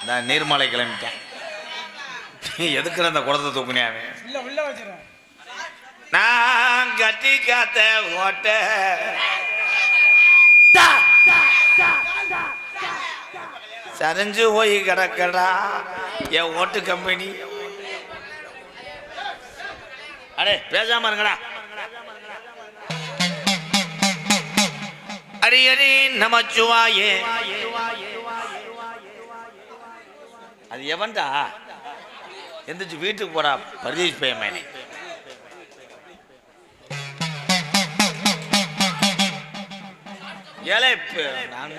நான் நீர்மலை கிளம்பிட்டேன். எதுக்குற அந்த குடத்தை தூக்குனியாவே? நான் கட்டி காத்த ஓட்ட சரிஞ்சு போய் கிடக்கடா என் ஓட்டு கம்பெனி. அடே பேசாம இருங்கடா. அரி அரி நமச்சிவாயே. அது எவன்டா எந்திரிச்சு வீட்டுக்கு போறா? பரதேஷ் பையன். ஏலே நாங்க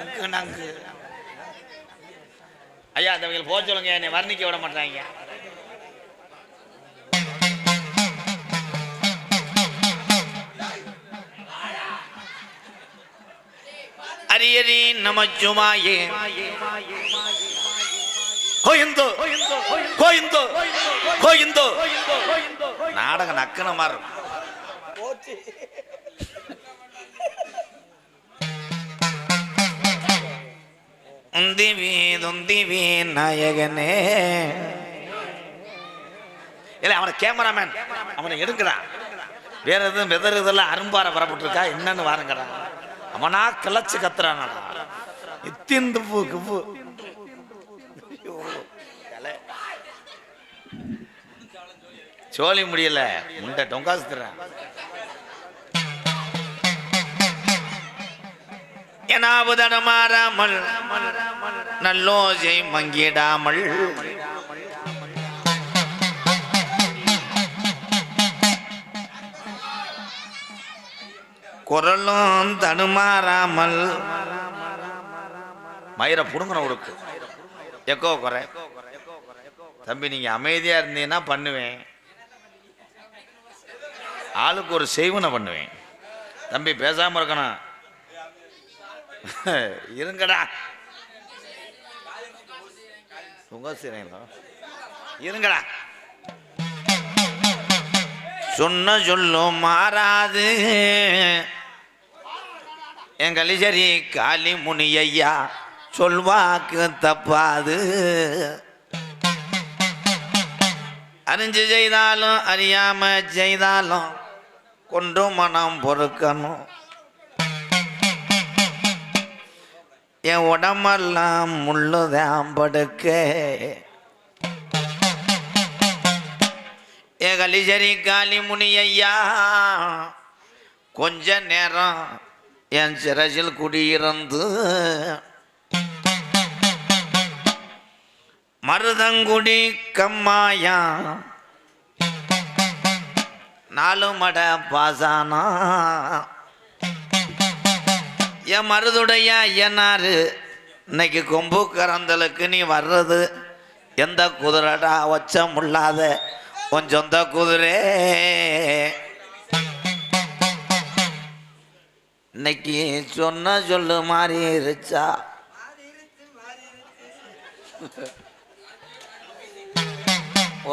ஐயா அந்த போக சொல்லுங்க, என்னை வர்ணிக்க விட மாட்டாங்க. அரியரி நமச்சிவாயே. கோயந்தோ கோயந்தோ கோயந்தோ. நாடகம் நக்கன மாதிரி உந்திவி நாயகனே. இல்லை அவனை கேமராமேன் அவனை எடுக்கிறான். வேற எதுவும் வெதர் இதெல்லாம் அரும்பார வரப்பட்டு இருக்கா என்னன்னு வாருங்கிறான். அவனா கிளச்சு கத்துறான். இத்திந்து பூ குப்பு சோழி முடியல முண்டை டொங்காசு தர்றான். எனாவது மாறாமல் நல்லோசை மங்கிடாமல் குரலும் தடுமாறாமல். மயிரை புடுங்கிற உடுக்கு எக்கோ குறை. தம்பி நீங்க அமைதியா இருந்தீங்கன்னா பண்ணுவேன், ஆளுக்கு ஒரு செய்வனை பண்ணுவேன். தம்பி பேசாம இருக்கணும். இருங்கடா இருங்கடா. சொன்ன சொல்லும் மாறாது எங்களிசரி காளி முனி ஐயா சொல்வாக்கு தப்பாது. அறிஞ்சு செய்தாலும் அறியாம செய்தாலும் கொண்டு மனம் பொறுக்கணும். என் உடம்பெல்லாம் முள்ளுதான் படுக்க. என் கலிசரி காளி முனி ஐயா கொஞ்ச நேரம் என் சிரசில் குடியிருந்து மருதங்குடி கம்மாயா 4 மட பாசானா. என் மருதுடைய ஐயனாரு இன்னைக்கு கொம்பு கறந்தலுக்கு நீ வர்றது எந்த குதிரடா வச்சம் இல்லாத உன் சொந்த குதிரை. இன்னைக்கு சொன்ன சொல்லு மாறி இருச்சா.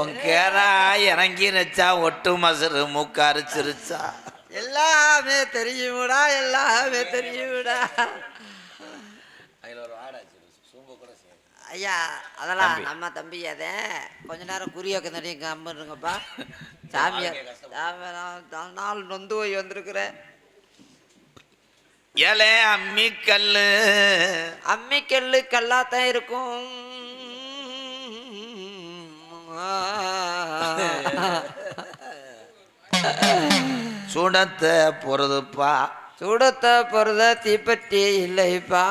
உன் கேரா இறங்கிருச்சா ஒட்டு மசரு மூக்காரிச்சிருச்சா. எல்லாமே தெரியும்டா எல்லாமே தெரியும்டா. ஐயா அதெல்லாம் நம்ம தம்பி அதே கொஞ்ச நேரம் குறியோக்க தெரியும் கம்பருங்கப்பா. சாமியார் நாள் நொந்து போய் வந்திருக்கிறேன். ஏலே அம்மிக்கல்லு அம்மிக்கல்லு கல்லாத்தான் இருக்கும். சூடத்தை பொறுதுப்பா. சூடத்தை பொறுத தீப்பெட்டி இல்லைப்பா.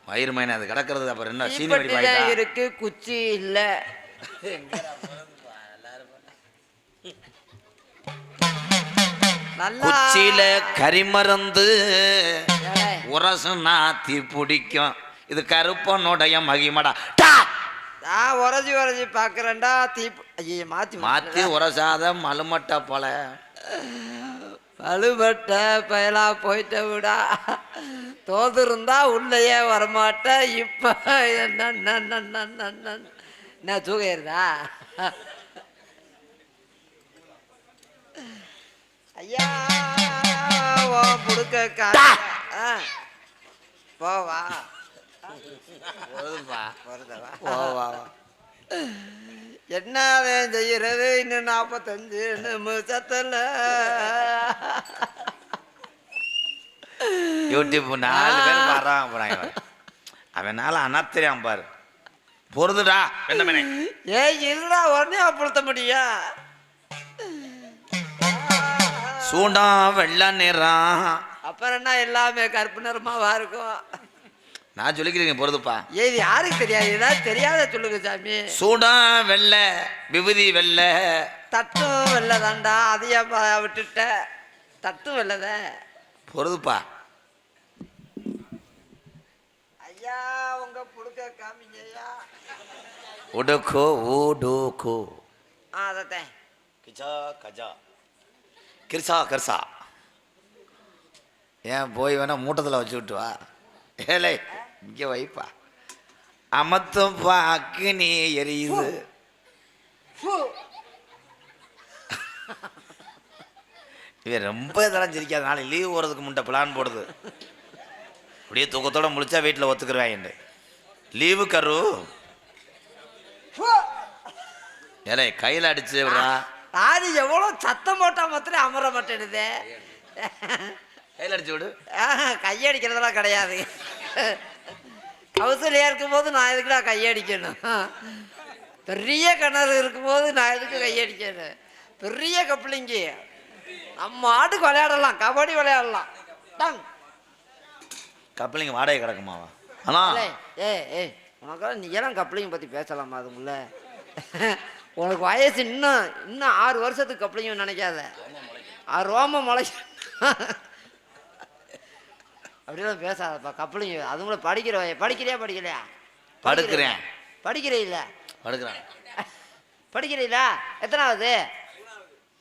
வயிறு மைனா அது கிடக்கிறது. அப்புறம் என்ன சீனி இருக்கு குச்சி இல்ல. குச்சியில கரிமருந்து உரசு நாத்தி பிடிக்கும். இது கருப்பனுடைய மகிமடா. நான் உரசி உரசி பாக்குறேன்டா. மாத்தி மாத்தி உரசாத மலுமட்ட போல மலுமட்ட பயலா போயிட்ட விடா. தோது இருந்தா உள்ளேயே வரமாட்ட. இப்ப என்ன தூக்கிறதா ஐயா புடுக்க போவா போதுப்பா வருதவா போவா என்னதான் செய்யறது இன்னும் 45 நிமிஷத்துல யூடியூப் 4 பேர் பாடுறான் போறாங்க அவனால அனத்திரியான் பாரு பொறுதுடா வெண்ணமேனே ஏய் இல்லடா உடனே அப்புறத்த முடியும் சூடம் வெள்ள நிறம் அப்புறம் என்ன எல்லாமே கருப்பு நிறமாவா இருக்கும் நான் சொல்லிக்கிறேன் பொறுதுப்பா ஏது யாருக்கு தெரியாது ஏதாவது தெரியாத சொல்லுங்க சாமி சூடம் வெள்ள விபூதி வெள்ள தட்டும் வெள்ளதாண்டா அதையா விட்டுட்ட தட்டும் வெள்ளத பொறுதுப்பா ஐயா உங்க புடுக்க காமிங்க ஐயா உடுக்கோ ஊடுக்கோ அதத்தேன் கிச்சா கஜா கிர்சா கர்சா ஏன் போய் வேணா மூட்டத்தில் வச்சு விட்டு வா ஏலே இங்கே வைப்பா அமத்தும் பாக்கு நீ எரியுது இவன் ரொம்ப இதெல்லாம் சிரிக்காத நாளைக்கு லீவ் போகிறதுக்கு முன்ன பிளான் போடுது அப்படியே தூக்கத்தோட முழிச்சா வீட்டில் ஒத்துக்குருவாங்க லீவு கரு ஏலே கையில் அடிச்சு விடா அது எவ்வளோ சத்தம் போட்டா மாத்திரம் அமர மாட்டேனுது கையில் அடிச்சு விடு கையடிக்கிறதெல்லாம் கிடையாது கவுசலியாக இருக்கும்போது நான் எதுக்குடா கையடிக்கணும் பெரிய கிணறு இருக்கும்போது நான் எதுக்கு கையடிக்கணும் பெரிய கப்ளிங்கி நம்ம ஆட்டுக்கு விளையாடலாம் கபடி விளையாடலாம் டங் கப்பலிங்க வாடகை கிடக்குமாவா ஆனால் ஏ உனக்காக நீ எல்லாம் கப்ளிங்கை பற்றி பேசலாமா அதுக்குள்ள உனக்கு வயசு இன்னும் 6 வருஷத்துக்கு கப்ளிங்க நினைக்காத ரோம முளை அப்படிலாம் பேசாதப்பா கப்ளிங்க அதுவும் கூட படிக்கிறியா படிக்கலையா படுக்கிறேன் படிக்கிறே இல்லை படுக்கிறேன் படிக்கிறீங்களா எத்தனாவது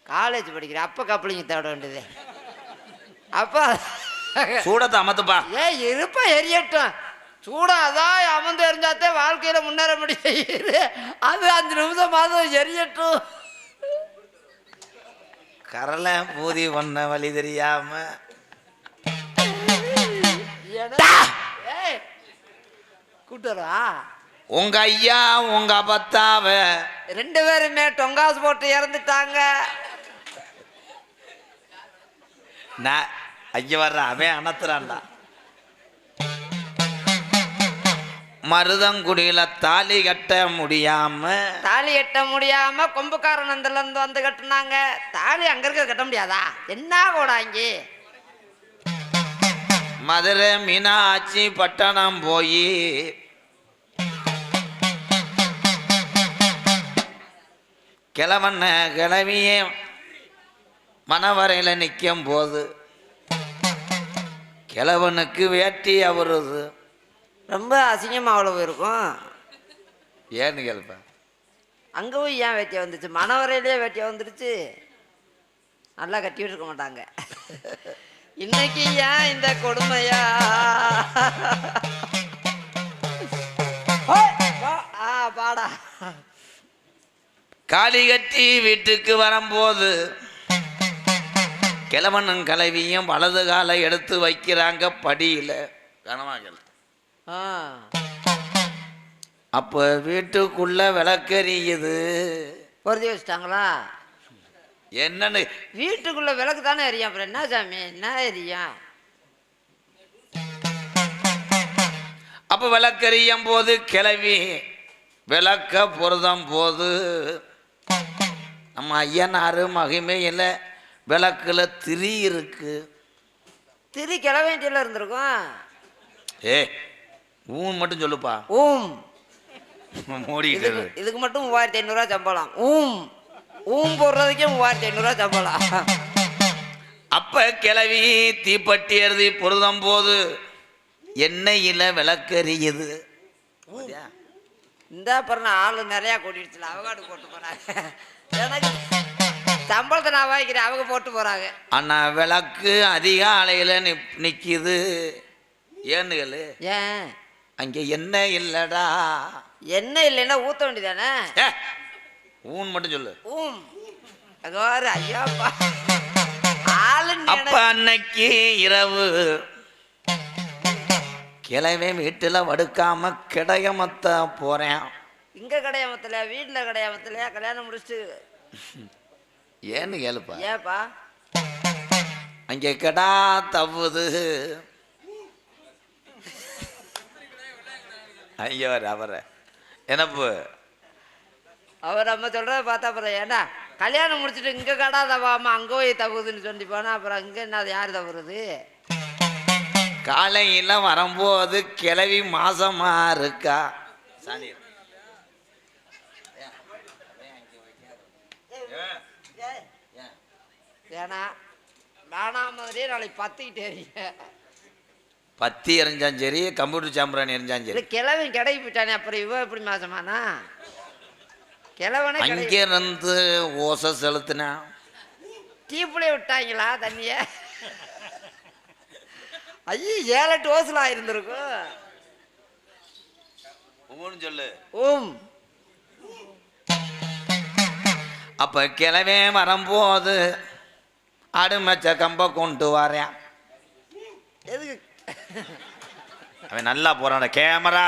காலேஜ் படிக்கிறேன் அப்போ கப்ளிங்க தேட வேண்டியது அப்போ சூடத்தை அமத்துப்பா இருப்பா எரியட்டும் சூடா அதான் அமர்ந்து எரிஞ்சாத்தே வாழ்க்கையில முன்னேற முடியாது அது 5 நிமிஷமாவது எரியட்டும் கரலை பூதி பண்ண வழி தெரியாம கூட்டுறா உங்க ஐயா உங்க அப்பத்தாவ 2 பேருமே டொங்காசு போட்டு இறந்துட்டாங்க நான் ஐயா வர்ற அவன் அனத்துறான்டா மருதங்குடியில தாலி கட்ட முடியாம கொம்புக்காரன் இருந்து வந்து கட்டுனாங்க தாலி அங்க இருக்க கட்ட முடியாதா என்ன கோடாங்கி மதுரை மீனாட்சி பட்டணம் போய் கிழவண்ண கிளவிய மணவரையில நிற்கும் போது கிழவனுக்கு வேட்டி அவருது ரொம்ப அசிங்கமா அவ்வளவு இருக்கும் ஏன்னு கேள்ப்பேன் அங்க போய் ஏன் வேட்டியா வந்துச்சு மணவரையிலேயே வேட்டியா வந்துருச்சு நல்லா கட்டி இருக்க மாட்டாங்க இன்னைக்கு ஏன் இந்த கொடுமையா பாடா காளி கட்டி வீட்டுக்கு வரும்போது கிழவனும் கலவியும் வலது காலை எடுத்து வைக்கிறாங்க படியில கனவாகல அப்ப வீட்டுக்குள்ள விளக்கெரியுது பொருத்தி வச்சுட்டாங்களா என்னன்னு வீட்டுக்குள்ள விளக்கு தானே எரியும் அப்புறம் என்ன சாமி என்ன எரியும் அப்ப விளக்கெரியும் போது கிளவி விளக்க பொருதம் போது நம்ம ஐயனாரு மகிமையில விளக்குல திரி இருக்கு திரி கிளவேண்டியில இருந்திருக்கும் ஏ ஊன் மட்டும் சொல்லுப்பா மூடிட்டு இதுக்கு மட்டும் 3500 சம்பளம் போடுறதுக்கே 3500 சம்பளம் அப்ப கிளவி தீப்பட்டி எழுதி பொருதம் போது எண்ணெயில விளக்கெரியுது இந்த அப்புறம் ஆளு நிறைய கூட்டிடுச்சுல அவகாடு போட்டு போறாங்க எனக்கு சம்பளத்தை நான் வாங்கிக்கிறேன் அவங்க போட்டு போறாங்க ஆனா விளக்கு அதிகாலையில நிக்குது ஏன்னு ஏன் அங்க என்ன இல்லடா என்ன இல்லைன்னா ஊத்த வேண்டியதானே ஊன் மட்டும் சொல்லு ஐயாப்பா அப்ப அன்னைக்கு இரவு கிளவே வீட்டுல வடுக்காம கிடையமத்த போறேன். இங்க கடையாமத்தில வீட்டுல கடையாமத்திலையா கல்யாணம் முடிச்சுட்டு? ஏன்னு கேளுப்பா. ஏப்பா? அங்கே கெடா தவுது. ஐயோ அவரை என்னப்பு அவர் அம்மா சொல்றத பார்த்தா அப்புறம் ஏன்னா கல்யாணம் முடிச்சுட்டு இங்க கடா தவாமா அங்க போய் தவுதுன்னு சொல்லி போனா அப்புறம் அங்க என்ன அது யார் தவுறது? காலையில வரும்போது கிளவி மாசமா இருக்கா. ஏன்னா நானா மாதிரியே நாளைக்கு பத்திக்கிட்டே பத்தி எறிஞ்சாலும் சரி, கம்ப்யூட்டர் சாம்பிராணி எறிஞ்சாலும் சரி. கிழவன் கிடைக்கு போயிட்டானே, அப்புறம் இவ எப்படி மாசமானா? கிழவனே அங்கே இருந்து ஓசை செலுத்தினா டீப்புலே விட்டாங்களா தண்ணிய? ஐயோ 7-8 ஓசலா இருந்திருக்கும். சொல்லு. ஓம். அப்ப கிளவே வரும்போது அடுமச்ச கம்ப கொண்டு வரேன். எதுக்கு? அவன் நல்லா போறான் கேமரா.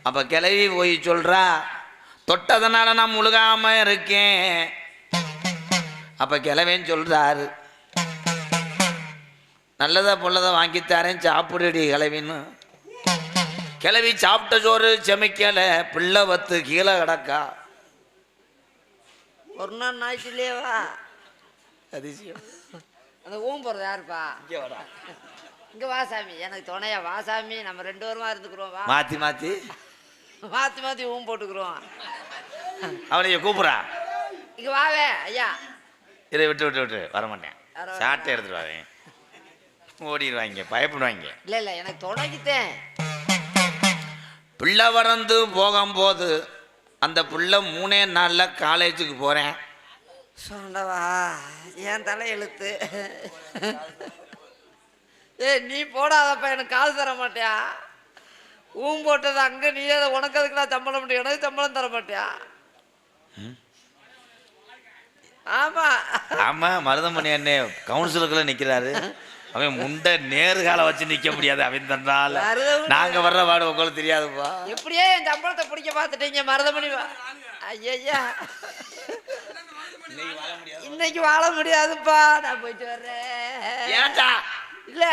அப்ப கிளவி போய் சொல்றா, தொட்டதனால நான் முழுகாம இருக்கேன். அப்ப கிளவேன்னு சொல்றாரு, நல்லதா பொல்லதா வாங்கித்தாரேன் சாப்பிடுடி கிளவின்னு. கிளவி சாப்பிட்ட சோறு செமிக்கல, பிள்ளை வத்து கீழே கிடக்கா. ஒரு நாள் ஞாயிற்றுலேயேவா? அதிசயம். அந்த ஊம் போறது யாருப்பா? இங்க வாசாமி, எனக்கு துணையா வாசாமி, நம்ம 2 பேருமா இருந்துக்கிறோம். வா, மாத்தி மாத்தி மாத்தி மாத்தி ஊம் போட்டுக்கிறோம். அவனைய கூப்பிடா. இங்க வாவே ஐயா. இதை விட்டு விட்டு விட்டு வரமாட்டேன். சாட்டை எடுத்துட்டு வாவேன். ஓடிடுவாங்க, பயப்படுவாங்க. இல்ல இல்ல, எனக்கு துணைக்குத்தேன். பிள்ளை வறந்து போகும்போது அந்த பிள்ளை 3 நாள்ல காலேஜுக்கு போறேன். சொன்னவா என் தலை எழுத்து. நீ போடாதப்ப எனக்கு காசு தர மாட்டியா? ஊம் போட்டது அங்க, நீ அதை உனக்கு அதுக்கெல்லாம் சம்பளம் முடியும், எனக்கு சம்பளம் தர மாட்டியா? ஆமா ஆமா, மருதமணி அண்ணே கவுன்சிலுக்குள்ள நிக்கிறாரு. அவன் முண்டை நேர்கால வச்சு நிக்க முடியாது. அவன் தந்தால நாங்க வர்ற வாடு உங்களுக்கு தெரியாதுப்பா. எப்படியே என் சம்பளத்தை பிடிக்க பார்த்துட்டீங்க மருதமணி. ஐயா இன்னைக்கு வாழ முடியாதுப்பா, நான் போயிட்டு வர்றேன். ஏன்டா? இல்ல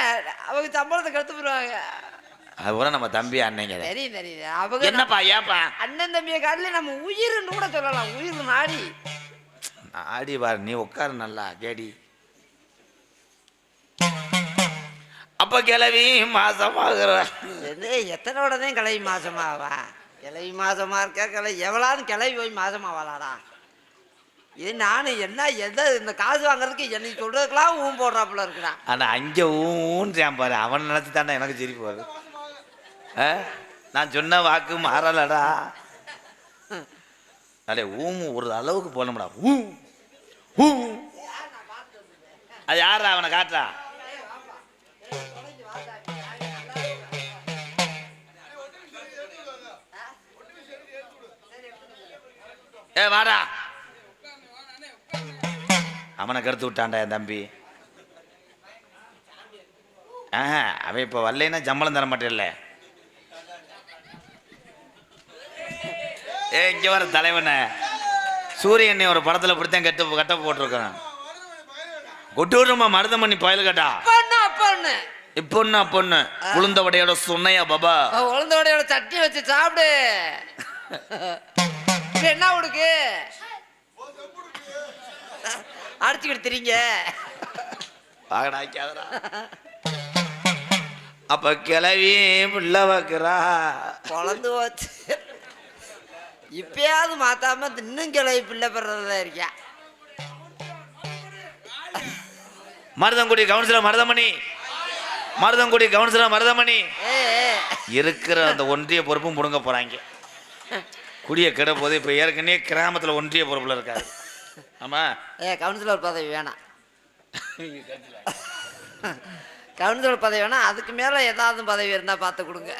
அவங்க சம்பளத்தை கெடுத்து போடுவாங்க. அது கூட நம்ம தம்பி அண்ணங்க. தெரியும் தெரியுது. அவங்க என்னப்பா ஏப்பா? அண்ணன் தம்பியை காட்டில நம்ம உயிர்னு கூட சொல்லலாம். உயிர் நாடி ஆடி பாரு, நீ உட்காரு நல்லா கேடி. அப்ப கிளவி மாசமாகிற எத்தனை உடனே கிளவி மாசமாவா? கிளவி மாசமா இருக்கா? எவ்வளவு கிளவி போய் மாசமாவாளாடா? இது நானும் என்ன எதை இந்த காசு வாங்குறதுக்கு என்னை சொல்றதுக்கெல்லாம் ஊம் போடுறாப்புல இருக்கிறான். ஆனா அங்க ஊன்றான் பாரு, அவன் நினைச்சு தானே எனக்கு சிரிப்பு வருது. நான் சொன்ன வாக்கு மாறலடா. அடே ஊமு ஒரு அளவுக்கு போனோம்டா. ஊ ஊ அது யாரா? அவனை காட்டுறா. வாடா. அவனை கருத்து விட்டான்டா என் தம்பி. அவன் இப்ப வரலைன்னா சம்பளம் தர மாட்டேன்ல. இங்க வர தலைவன சூரியன் ஒரு படத்துல பிடித்தான் கட்ட போட்டிருக்கான். கொட்டு விடுமா மருதமணி பயல் கட்டா. இப்பொண்ணு அப்பொண்ணு உளுந்த வடையோட சொன்னையா பாபா? உளுந்த வடையோட சட்னி வச்சு சாப்பிடு. என்ன உடுக்கு அடிச்சுக்கிட்டு திரிங்க. அப்ப கிளவி பிள்ளை வைக்கிறா. குழந்து வச்சு இப்பயாவது மாத்தாம இன்னும் கிளவி பிள்ளை பெறதான் இருக்கியா? மருதங்குடி கவுன்சிலர் மருதமணி, மருதங்குடி கவுன்சிலர் மருதமணி இருக்கிற அந்த ஒன்றிய பொறுப்பும் முடுங்க போறாங்க. குடிய கெட போது இப்ப ஏற்கனவே கிராமத்துல ஒன்றிய பொறுப்புல இருக்காரு. ஆமா, கவுன்சிலர் பதவி வேணாம். கவுன்சிலர் பதவி வேணாம், அதுக்கு மேல ஏதாவது பதவி இருந்தா பார்த்து கொடுங்க.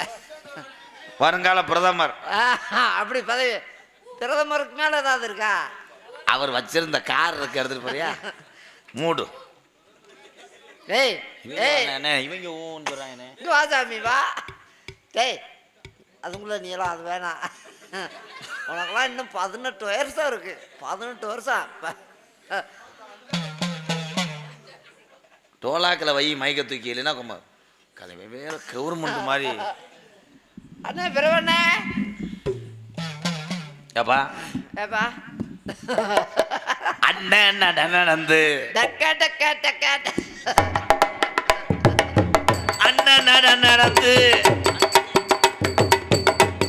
வருங்கால பிரதமர். அப்படி பதவி பிரதமருக்கு மேல ஏதாவது இருக்கா? அவர் வச்சிருந்த கார் இருக்கு, எடுத்துட்டு போறியா? மூடு. டேய் ஏய் இவங்க ஊன்னு சொல்றாங்கண்ணே. இங்க வா சாமி வா. டேய் அதுக்குள்ள நீ எல்லாம் அது வேணாம். உனக்கெல்லாம் இன்னும் 18 வருஷம் இருக்கு. 18 வருஷம். டோலாக்கில் வை மைக்க தூக்கி இல்லைன்னா கொம்ப கலை வேற கவர்மெண்ட் மாதிரி. அண்ணே பிறவண்ணே ஏப்பா ஏப்பா அண்ணன் நடந்து டக்கா டக்கா டக்கா அண்ணன் நடந்து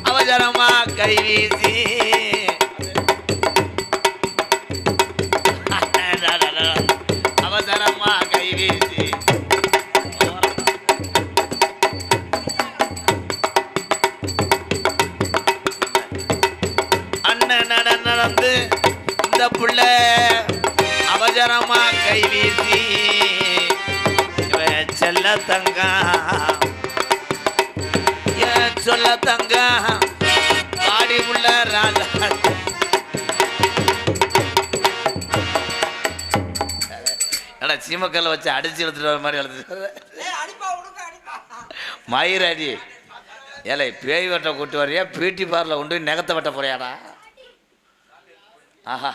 அவசரமா கை வீசி அவசரமா கை வீசி அண்ணன் நடந்து இந்த புள்ள அவசரமா கை வீசி செல்ல தங்க சொல்ல தங்க ஆடி உள்ள ராஜா சீமக்கல்ல வச்சு அடிச்சு எடுத்துட்டு வர மாதிரி எழுது மயிரடி. ஏலை பேய் வெட்ட கூட்டு வரையா பியூட்டி பார்லர் கொண்டு போய் நெகத்தை வெட்ட போறியாடா? ஆஹா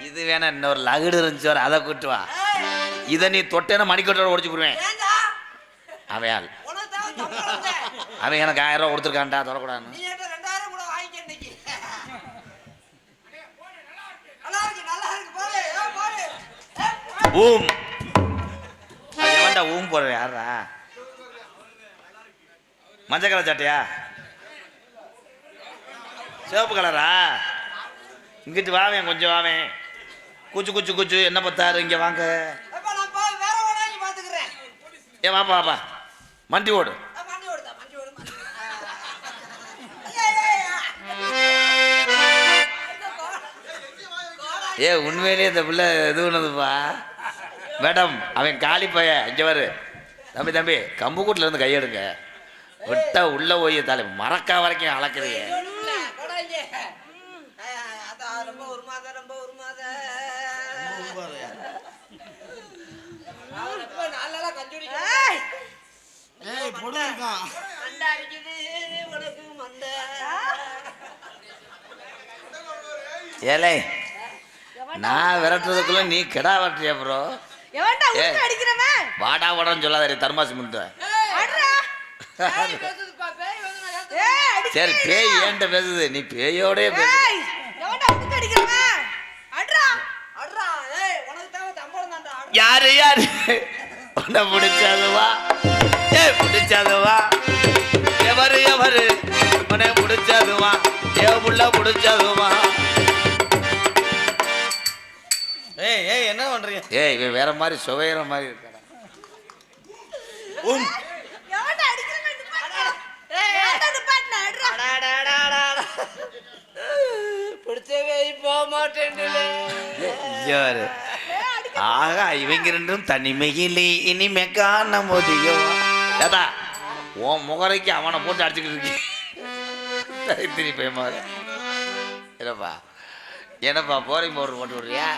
இது வேணா இன்னொரு லகுடு இருந்துச்சு வர அதை கூட்டு வா. இதை நீ தொட்டேன்னா மணிக்கட்டோட உடச்சு போடுவேன். அவன் அவன் எனக்கு 1000 ரூபா கொடுத்துருக்கான்டா தொடக்கூடாது. ஊம் ஊம் போடுற யாரா? மஞ்சள் கலர் சட்டையா சிவப்பு கலரா? இங்கிட்டு வாவேன் கொஞ்சம் வாவேன். குச்சு குச்சு குச்சு என்ன பார்த்தாரு இங்க வாங்க. ஏ வாப்பா வாப்பா மண்டி ஓடு. ஏ உண்மையிலேயே இந்த பிள்ளை இது ஒண்ணுதுப்பா மேடம். அவன் காலி பைய இங்க வரு. தம்பி தம்பி கம்பு கூட்டுல இருந்து கையெடுங்க. விட்டா உள்ள போய் தலை மறக்கா வரைக்கும் அளக்குறீங்க. ஏலே நான் விரட்டுறதுக்குள்ள நீ கிடா விரட்டுறியா ப்ரோ? வாடா வாடான்னு சொல்லாத தர்மாசி முந்த. சரி பேய் ஏன்ட்ட பேசுது, நீ பேயோட யாரு யாரு உன்னை பிடிச்சதுவா? ஏ பிடிச்சதுவா? எவரு எவரு உன்னை பிடிச்சதுவா? ஏ புள்ள பிடிச்சதுவா? ஏய் ஏய் என்ன பண்றீங்க? ஏய் இவன் வேற மாதிரி சுவையிற மாதிரி இருக்காடா. ஆகா இவங்க ரெண்டும் தனிமையிலே இனிமே காண முடியும். ஏதா உன் முகரைக்கு அவனை போட்டு அடிச்சுக்கிட்டு இருக்கேன். திருப்பி என்னப்பா என்னப்பா போரிங் பவுடர் போட்டு விடுறியா?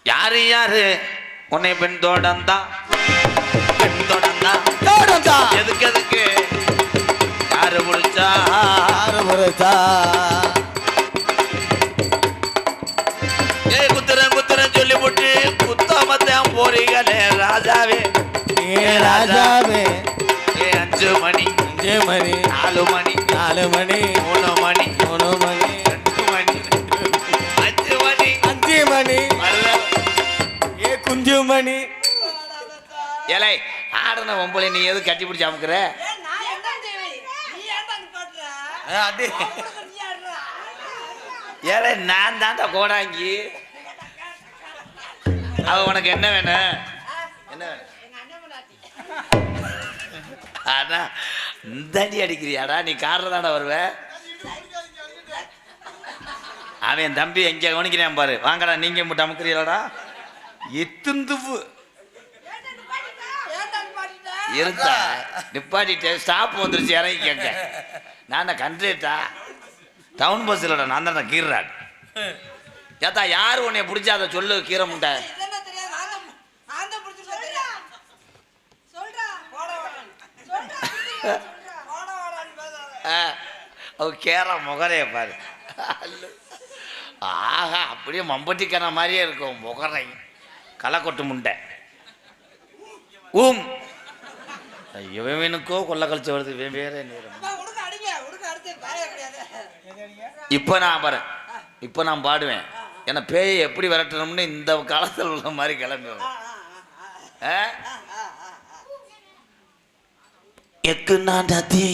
யாரு யாரு உன்னை பெண் தொடர்ந்தா எதுக்கு எதுக்கு யாரு முடிச்சா ஏ குத்துறேன் குத்துறேன் சொல்லி போட்டு குத்தாமத்தான் போறீங்களே ராஜாவே ராஜாவே. ஏ 5 மணி 4 மணி 3 மணி 2 மணி 5 மணி 5 மணி ஏ குஞ்சு மணி. ஏலே ஆடுன ஒம்பளை நீ எது கட்டி பிடிச்சி அமுக்குற? ஏலே நான் தான்டா கோடாங்கி. அவ உனக்கு என்ன வேணும்? என்ன வேணும்? ஆனா இந்த அடி அடிக்கிறியாடா? நீ காரில் தானே வருவ? அவன் தம்பி எங்க கவனிக்கிறேன் பாரு. வாங்கடா நீங்க மட்டும் அமுக்குறீங்களாடா? எத்துந்துப்பு இருந்தா நிப்பாட்டிட்டு ஸ்டாப் வந்துருச்சு இறங்கி கேட்க. நான் கண்ட்ரேட்டா டவுன் பஸ் இல்லடா, நான் தான் கீர்றான். ஏத்தா யாரு உன்னைய பிடிச்சா அதை சொல்லு கீரை முட்டை. அவ கேரா முகரைய பாரு. ஆஹா அப்படியே மம்பட்டிக்கான மாதிரியே இருக்கும் முகரை. களை கொட்டு முண்டை. இவனுக்கோ கொள்ள கழிச்சு வருது. வேற இப்போ நான் பாரு, இப்போ நான் பாடுவேன். ஏன்னா பேயை எப்படி விரட்டணும்னு இந்த காலத்தில் உள்ள மாதிரி கிளம்பி எக்கு நாடாத்தி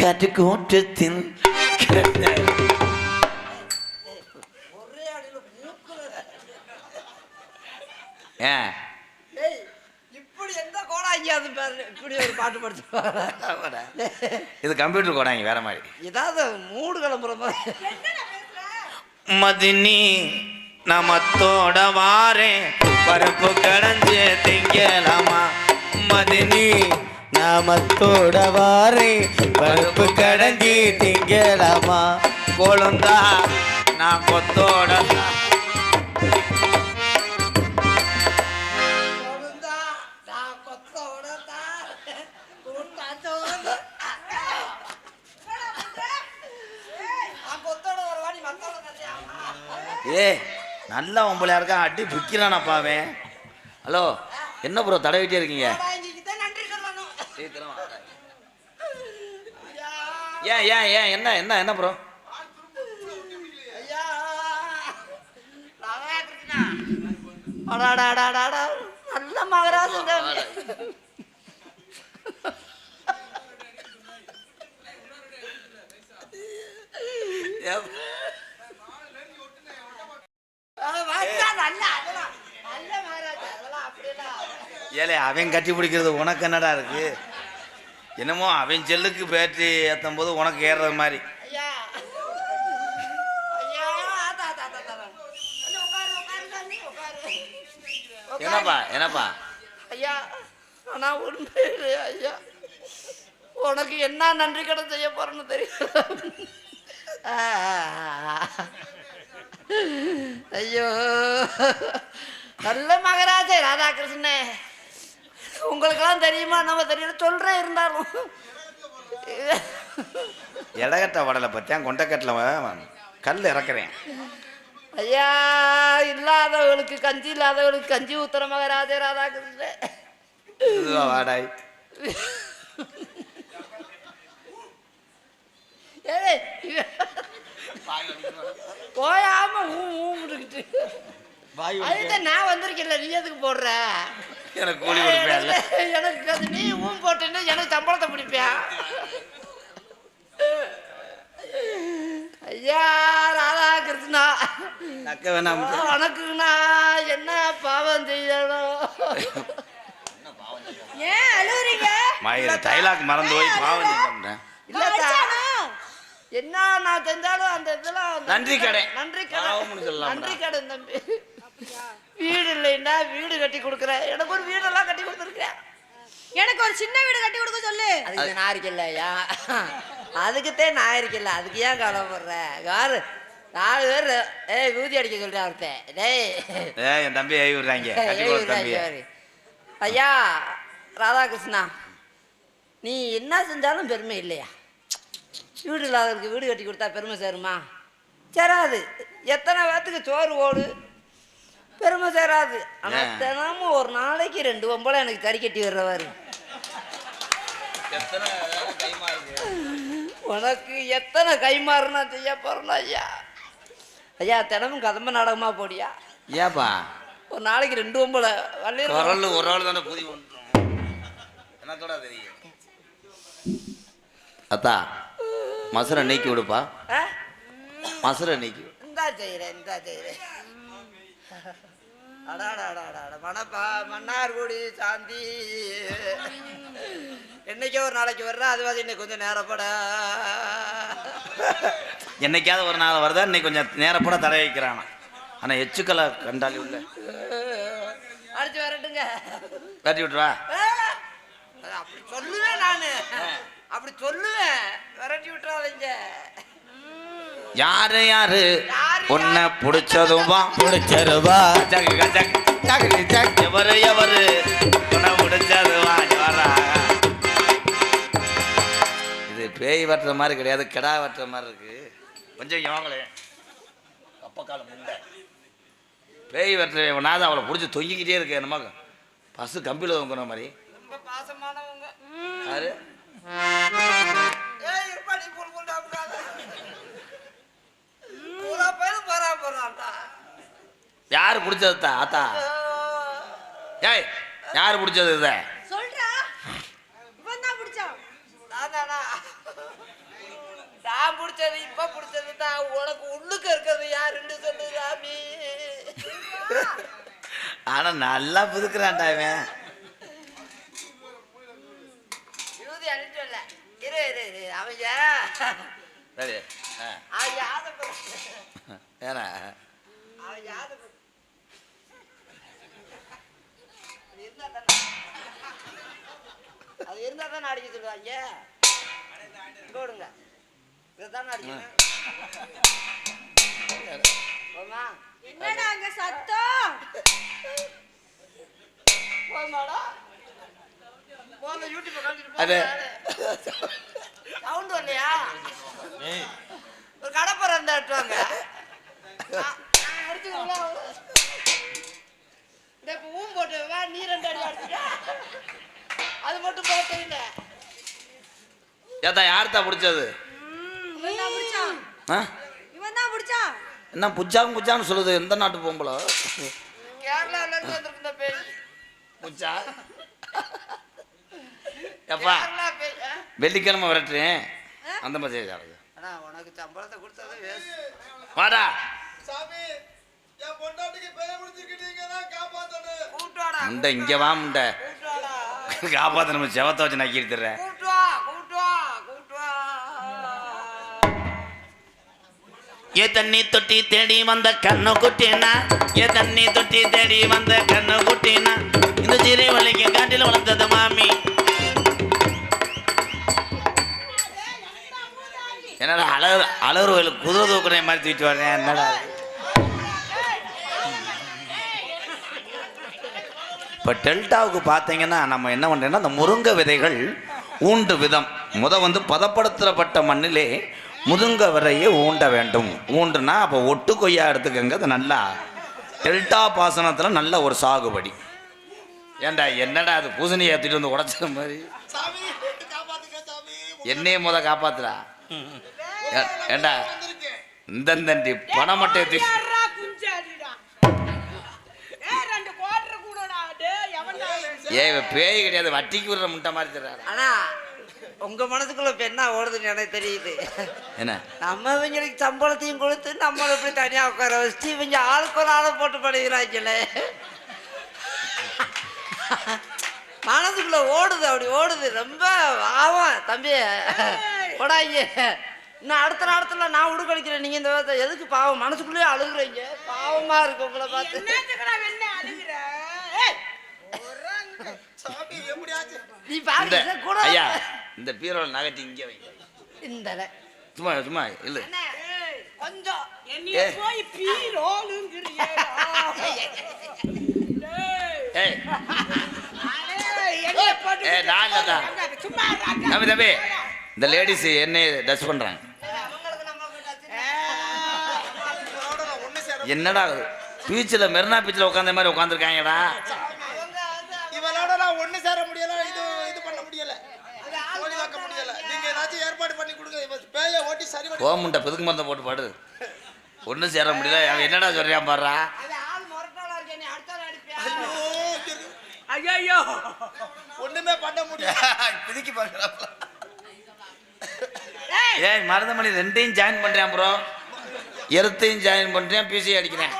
கட்டு கூட்டத்தின் ஏன் இப்படி ஒரு பாட்டு படிச்சு இது கம்ப்யூட்டர் கோடாங்க வேற மாதிரி. ஏதாவது மூடு கிளம்புற மாதிரி. மதினி நமத்தோட வாரேன் பருப்பு கடைஞ்சு திங்கலாமா. மதினி நாமத்தோட வாரே பருப்பு கடைஞ்சி திங்கலாமா. கொழுந்தா நான் கொத்தோட ஏ நல்லா உம்பளையா இருக்கா. அடி விற்கிறானாப்பா அவன். ஹலோ என்ன ப்ரோ தடவிட்டே இருக்கீங்க? ஏன் ஏன் ஏன் என்ன என்ன என்ன ப்ரோ? நல்ல மகராஜ். ஏலே அவன் கட்டி பிடிக்கிறது உனக்கு என்னடா இருக்கு? என்னமோ அவன் செல்லுக்கு பேட்டரி ஏற்றும் போது உனக்கு ஏறுறது மாதிரி. என்னப்பா என்னப்பா? ஐயா நான் உண்மையிலே ஐயா உனக்கு என்ன நன்றி கடன் செய்ய போறேன்னு தெரியும். ஐயோ நல்ல மகராஜே ராதாகிருஷ்ணே, உங்களுக்கெல்லாம் தெரியுமா நம்ம தெரியல சொல்றேன். இருந்தாலும் இடகட்ட வடலை பற்றியா கொண்டக்கட்டில் கல் இறக்குறேன். ஐயா இல்லாதவர்களுக்கு கஞ்சி இல்லாதவர்களுக்கு கஞ்சி ஊத்துற மகராஜே ராதாகிருஷ்ணே. வாடாய் போயாம ஊம்பிட்டு அதுதான் நான் வந்திருக்கேன்ல, நீ எதுக்கு போடுற? எனக்கு கூலி கொடுப்பேன். எனக்கு அது நீ போட்டேன்னு எனக்கு சம்பளத்தை பிடிப்பியா? ஐயா ராதாகிருஷ்ணா நக்க வேணாம். உனக்குண்ணா என்ன பாவம் செய்யணும்? ஏன் அழுவுறீங்க? டைலாக் மறந்து போய் பாவம் செஞ்சேன். இல்லத்தா என்ன நான் செஞ்சாலும் அந்த இதெல்லாம் நன்றி கடை நன்றி கடை நன்றி கடை தம்பி. வீடு இல்லைன்னா வீடு கட்டி கொடுக்குறேன். எனக்கு ஒரு வீடெல்லாம் கட்டி கொடுத்துருக்கேன். எனக்கு ஒரு சின்ன வீடு கட்டி கொடுக்க சொல்லு. அதுக்கு நான் இருக்கலையா? அதுக்குத்தே நான் இருக்கல. அதுக்கு ஏன் கவலைப்படுற? யாரு 4 பேர் ஊதி அடிக்க சொல்றேன் ஒருத்தன். டேய் என் தம்பி ஐ விடுறாங்க. ஐயா ராதாகிருஷ்ணா நீ என்ன செஞ்சாலும் பெருமை இல்லையா? வீடு இல்லாதவருக்கு வீடு கட்டி கொடுத்தா பெருமை சேருமா? சேராது. எத்தனை பேர்த்துக்கு சோறு ஓடு பெருமை சேராது. ஆனால் தினமும் ஒரு நாளைக்கு 2 பொம்பளை எனக்கு கறி கட்டி வர்றவாரு. உனக்கு எத்தனை கைமாறுனா செய்ய போறேன்னா ஐயா? ஐயா தினமும் கதம்ப நாடகமா போடியா? ஏப்பா ஒரு நாளைக்கு 2 பொம்பளை வரல ஒரு ஆள் தானே பூதி பண்ணுறோம். என்னத்தோட தெரியும் அத்தா மசுரை நீக்கி விடுப்பா. மசுரை நீக்கி இந்தா செய்கிறேன் மன்னார்குடி சாந்தி என்னைக்கோ ஒரு நாளைக்கு வர்ற அதுவாது இன்னைக்கு கொஞ்சம் நேரப்பட என்னைக்காவது ஒரு நாள் வருதா, இன்னைக்கு கொஞ்சம் நேரப்பட தடை வைக்கிறானா. ஆனால் எச்சுக்களை கண்டாலே உள்ள அடிச்சு வரட்டுங்க, கட்டி விட்டுருவா. அப்படி சொல்லுவேன் நானு, அப்படி சொல்லுவேன், விரட்டி விட்டுறாதீங்க. யாரு யாரு உன்னை பிடிச்சதுமா பிடிச்சிருவா எவரு எவரு உன்னை பிடிச்சதுவா வரா. இது பேய் வெட்டுற மாதிரி கிடையாது, கிடா வெட்டுற மாதிரி இருக்கு. கொஞ்சம் யோங்களே அப்ப காலம் முண்டை பேய் வெட்டுறவனாவது அவளை பிடிச்சி தொங்கிக்கிட்டே இருக்கு. என்னமா பசு கம்பியில் தொங்குற மாதிரி. ரொம்ப பாசமானவங்க. யாரு யாரு பிடிச்சது ஆத்தா? ஏய் யாரு பிடிச்சது? இத சொல்றா, இவன் தான் பிடிச்சான். நான் பிடிச்சது இப்ப பிடிச்சது தான். உனக்கு உள்ளுக்கு இருக்கிறது யாருன்னு சொல்லு சாமி. ஆனா நல்லா புதுக்குறான்டா இவன். யூதி அனுப்பிச்சல இரு இரு இரு அவங்க சரி அவன் யாத ஏன்னா அவன் யாத அது இருந்தா தானே அடிக்க சொல்லுவாங்க. போடுங்க இதுதான் அடிக்கணும். என்னடா அங்க சத்தம்? போதுமாடா? போதும், யூடியூப்ல காமிச்சிட்டு அது போங்க. சவுண்ட் வரலையா? ஒரு கடப்பரை இருந்தா எடுத்துவாங்க. இப்போ ஊம் போட்டு நீ 2 அடி அடிச்சுட்டா அது மட்டும் போட்டே இல்லை. ஏதா யார்த்தா பிடிச்சது? இவன் தான் பிடிச்சான். இவன் தான் பிடிச்சான். என்ன புச்சாங்க புச்சான்னு சொல்லுது? எந்த நாட்டு பொம்பளை? கேரளால இருந்து வந்திருக்கிற பேய். புச்சா எப்பா பேய். வெள்ளிக்கிழமை விரட்டுறேன் அந்த மாதிரி செய்யாது. அண்ணா உனக்கு சம்பளத்தை கொடுத்தது வேஸ்ட். வாடா சாமி, என் பொண்டாட்டிக்கு பேய முடிச்சிருக்கீங்கன்னா காப்பாத்தணும். கூட்டுவாடா முண்டை இங்க வா முண்டை கூட்டுவாடா காப்பாத்த நம்ம செவத்தை வச்சு நக்கி எடுத்துறேன். கூட்டுவா கூட்டுவா கூட்டுவா. ஏ தண்ணி தொட்டி தேடி வந்த கண்ணு குட்டினா, ஏ தண்ணி தொட்டி தேடி வந்த கண்ணு குட்டினா, இந்த சிறை வலிக்கு காட்டில் வளர்ந்தது மாமி. என்னடா அழகு கோயிலுக்கு குதிரை தூக்குற மாதிரி தூக்கிட்டு வரேன். என்னடா இப்போ டெல்டாவுக்கு பார்த்தீங்கன்னா நம்ம என்ன பண்ணுறோன்னா, அந்த முருங்கை விதைகள் ஊண்டு விதம் வந்து பதப்படுத்தப்பட்ட மண்ணிலே முருங்கை விதையை ஊண்ட வேண்டும். ஊண்டுனா அப்போ ஒட்டு கொய்யா எடுத்துக்கங்க. அது நல்லா டெல்டா பாசனத்தில் நல்ல ஒரு சாகுபடி. ஏண்டா என்னடா அது பூசணி ஏற்றிட்டு வந்து உடச்சிற மாதிரி? சாமி, காப்பாத்துங்க சாமி. என்னையே காப்பாத்துறா. ஏண்டா இந்த பணமட்டை ஏற்றி பேய் கிடையாது, வட்டிக்கு விடுற முட்டை மாதிரி தர்றாரு. ஆனா உங்க மனசுக்குள்ள இப்ப என்ன ஓடுதுன்னு எனக்கு தெரியுது. என்ன நம்ம இவங்களுக்கு சம்பளத்தையும் கொடுத்து நம்மளை இப்படி தனியா உட்கார வச்சு இவங்க ஆளுக்கு ஒரு ஆளை போட்டு படிக்கிறாங்களே. மனசுக்குள்ள ஓடுது, அப்படி ஓடுது. ரொம்ப ஆவம் தம்பி போடாங்க. இன்னும் அடுத்த நேரத்துல நான் உடுக்கடிக்கிறேன். நீங்க இந்த விதத்தை எதுக்கு பாவம் மனசுக்குள்ளேயே அழுகுறீங்க? பாவமா இருக்கு உங்களை பார்த்து. சாமி, எப்படியாச்சு நீ பாக்க கூட ஐயா இந்த பீரோல நகட்டி இங்கே வைங்க. இந்த சும்மா சும்மா இல்ல கொஞ்சம் போய் பீரோலுங்கிறியே. ஏய் ஏய் நான் இல்லடா. தம்பி தம்பி இந்த லேடிஸ் என்ன டச் பண்றாங்க? என்னடா பீச்சில் மெரினா பீச்சில் உட்காந்த மாதிரி உட்காந்துருக்காங்கடா. இவளோட நான் ஒண்ணு சேர முடியல, இது பண்ண முடியல, ஓடி வைக்க முடியல. நீங்க ஏதாச்சும் ஏற்பாடு பண்ணி கொடுங்க. இவ பேய ஓட்டி சரி பண்ணி கோமுண்டை பிதுக்கு மருந்தை போட்டு பாடுது. ஒன்றும் சேர முடியல. அவன் என்னடா சொல்றான் பாடுறா. ஐயோ ஒண்ணுமே பண்ண முடியல. பிதுக்கி பாடுறாப்ல. ஏய் மருதமணி ரெண்டையும் ஜாயின் பண்றேன் ப்ரோ. எருத்தையும் ஜாயின் பண்றேன், பிசி அடிக்கிறேன்.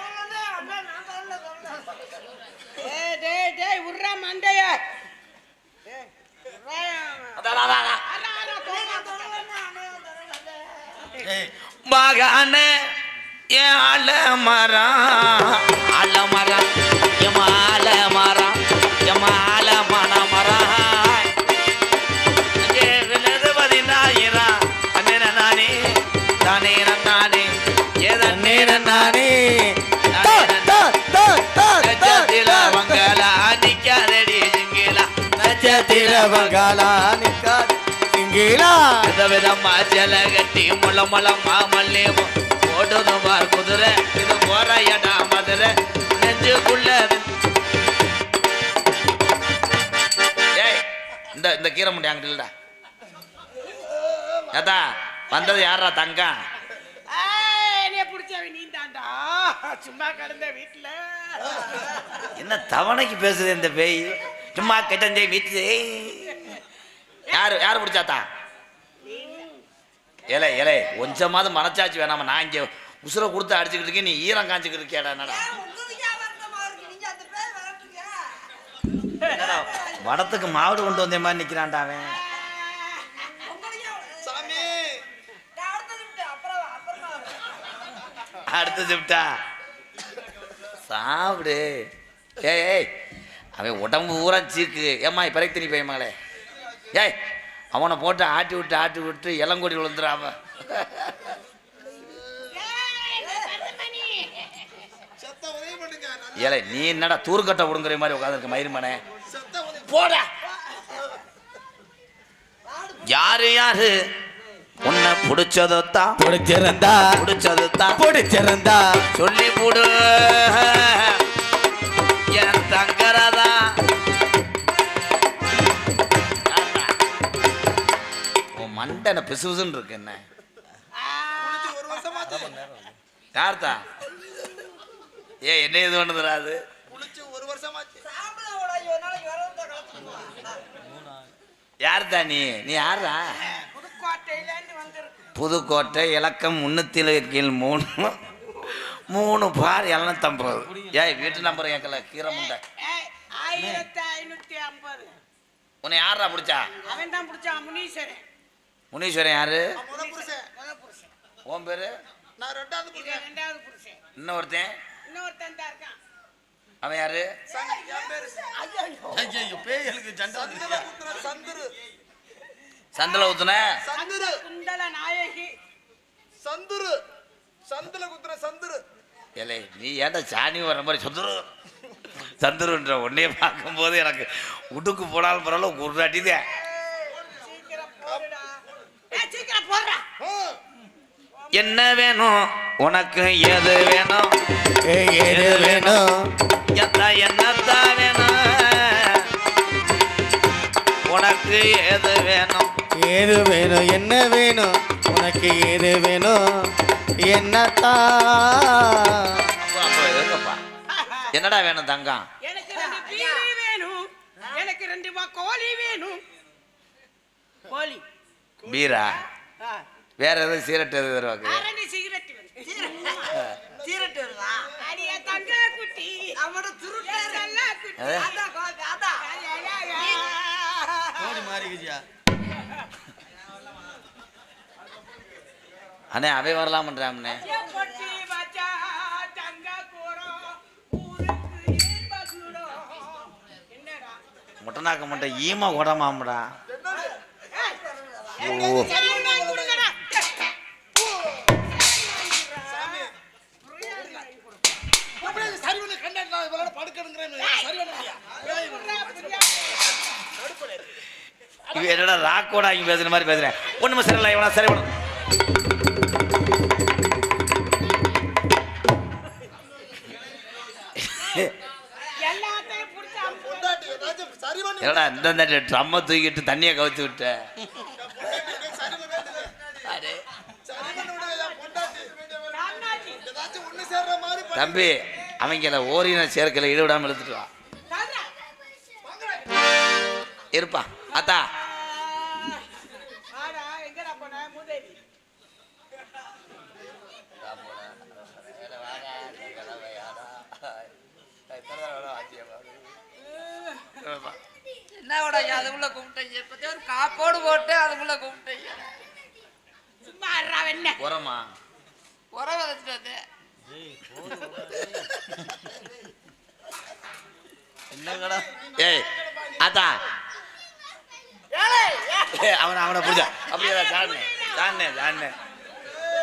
பாகான ஏன் ஆலமரம் ஆலமரம் எமாலமரம் எமாலமன மரம் பதினாயிரம் அண்ணே நானே தானே நானே ஏதே நானே நிக்காதடி சிங்கிலா நட்சத்திர பங்களா நிக்காது சிங்கிலா விதவிதமா ஜல கட்டி முள முளமா மல்லி ஓடுது பார் குதிரை இது போற இடா மதுரை நெஞ்சுக்குள்ள ஏய் இந்த கீரை முடி அங்கிட்டு இல்லடா ஏதா வந்தது யாரா தங்கம் சும்மா கிடந்த வீட்டுல என்ன தவணைக்கு பேசுது இந்த பேய் சும்மா கெட்டஞ்சே வீட்டு யாரு பிடிச்சாத்தா ஏலே ஏலே கொஞ்சமாவது மனச்சாச்சு வேணாம நான் இங்கே உசுரை கொடுத்து அடிச்சுக்கிட்டு இருக்கேன் நீ ஈரம் காஞ்சிக்கிட்டு இருக்கியாடா என்னடா வடத்துக்கு மாவுடு கொண்டு வந்த மாதிரி நிக்கிறான்டா அவன் சாமி அடுத்த சிப்டா சாப்பிடு ஏய் அவன் உடம்பு பூரா சீக்கு ஏம்மா பிறகு திணி பையன் ஏய் அவனை போட்டு ஆட்டி விட்டு இளங்கொடி விழுந்துடும் அவன் ஏலே நீ என்னடா தூர்கட்டை விடுங்கிற மாதிரி உட்காந்துருக்க மயிர்மனே போடா யாரு உன்னை பிடிச்சதான் பிடிச்சிருந்தா சொல்லி போடு என் தங்கரதா உன் மண்டனை பிசுன்னு இருக்கு என்ன ஒரு வருஷமாச்சு யார்த்தா என்ன இது பண்ணுதுராது குளிச்சு ஒரு வருஷமாச்சு யார்த்தா நீ யாரா புதுக்கோட்டை இலக்கம் 303 பார் 750 ஏய் வீட்டு நம்பர் கேட்கல கீரை முண்டை 1550 உன்னை யாரா பிடிச்சா அவன் தான் பிடிச்சான் முனீஸ்வரன் முனீஸ்வரன் யாரு முத புருஷன் உன் பேரு நான் ரெண்டாவது புருஷன் ரெண்டாவது புருஷன் இன்னொருத்தன் இன்னொருத்தன் தான் இருக்கான் அவன் யாரு என் பேரு சந்துரு சந்தில ஊத்துன சந்துரு குண்டல நாயகி சந்துரு சந்துல குத்துற சந்துரு ஏலே நீ ஏன்டா சாணி வர்ற மாதிரி சந்துருன்ற உன்னையே பார்க்கும்போது எனக்கு உடுக்கு போனாலும் பரவாயில்ல ஒரு அடிதான் சீக்கிரம் போடுடா சீக்கிரம் போடுறா என்ன வேணும் உனக்கு எது வேணும் எது வேணும் என்னத்தான் வேணும் உனக்கு எது வேணும் ஏது வேணும் என்ன வேணும் உனக்கு ஏது வேணும் என்னத்தான் இருங்கப்பா என்னடா வேணும் தங்கம் எனக்கு 2 பீரி வேணும் எனக்கு 2 கோழி வேணும் கோழி பீரா வேற எதுவும் சீரட் எது தருவாங்க 2 சிகரெட் சீரட்டு வருதா அடியே தங்க குட்டி அவனோட சுருட்டு நல்ல குட்டி அதான் அதான் அண்ணே அவை வரலாம்ன்றாம்ண்ணே பொட்டி வச்சா தங்க கூறோம் ஊருக்கு பசுடோம் என்னடா முட்டனாக்க மட்டும் ஈமா உடமாம்டா ஓ சரி நான் குடுங்கடா சரி பண்ணி கண்டாக்ட் இவரோட படுக்கணுங்கிறேன் சரி பண்ண இவ என்னடா ராக்கோட இங்க பேசுற மாதிரி பேசுறேன் ஒண்ணுமே சரியில்லை இவனா சரி பண்ணு எல்லாத்தையும் புடிச்சு பொண்டாட்டி ஏதாச்சும் சரி பண்ணி என்னடா இந்த ட்ரம்மை தூக்கிட்டு தண்ணியை கவுத்து விட்ட சரி பண்ண விடுங்க பொண்டாட்டி ராம்நாஜி ஏதாச்சும் ஒண்ணு சேர்ற மாதிரி பண்ணு. தம்பி அவங்கள ஓரின சேர்க்கல ஈடுவிடாம எடுத்துட்டு வா தாதா இருப்பா அத்தா ஆடா எங்கடா போன மூதேவி என்னோட அதுக்குள்ள கும்பிட்டீங்க இப்ப ஒரு காப்போடு போட்டு அதுக்குள்ள கும்பிட்டீங்க சும்மா அறாவே என்ன உரமா உரம் விதைச்சிட்டு வந்தேன். என்னங்கடா ஏய் அத்தா அவனை புடிச்சா அப்படியே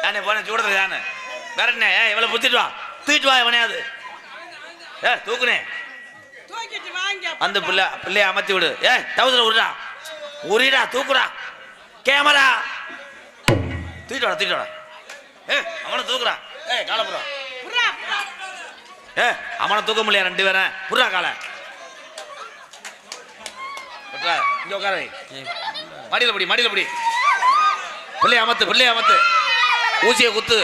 சாணே போன சூடல சாணு வேற என்ன இவளை புத்திட்டு வா தூக்கிட்டு வா இவனையாது தூக்குனே தூக்கிட்டு வாங்க அந்த பிள்ளைய அமர்த்தி விடு டவுசர் விடுறா உரிடா தூக்குறா கேமரா தூக்கிட்டு வாடா அவனை தூக்குறா காலப்புறா புறா, புறா. அவனை தூக்க முடியல 2 பேரும் புறா காலை இங்க உட்கார மடியில பிடி பிள்ளைய அமத்து ஊசியை குத்து